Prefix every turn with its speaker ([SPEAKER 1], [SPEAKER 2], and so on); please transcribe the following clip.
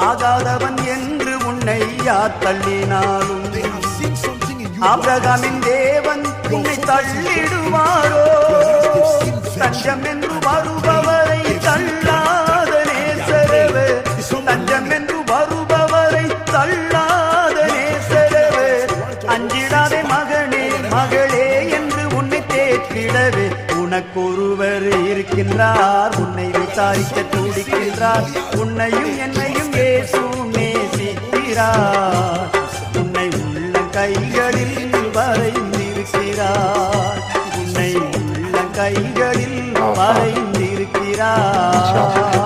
[SPEAKER 1] ஆகாதவன் என்று உன்னை யார் தள்ளினாலும் ஆபிரகாமின் தேவன் உன்னை தள்ளிடுவாரோ? தஞ்சம் என்று வருபவரை தள்ளாத நேசரவே, தஞ்சம் என்று வருபவரை தள்ளாத நேசரவே. அஞ்சிடாதே மகனே மகளே என்று உன்னை தேற்றிடவே உனக்கொருவர் இருக்கின்றார், உன்னை விசாரிக்க துடிக்கின்றார். உன்னையும் என்னையும் இயேசு நேசிக்கிறார், உன்னை உள்ள கைகளில் வரைந்திருக்கிறார், உன்னை உள்ள கைகளில் வரைந்திருக்கிறார்.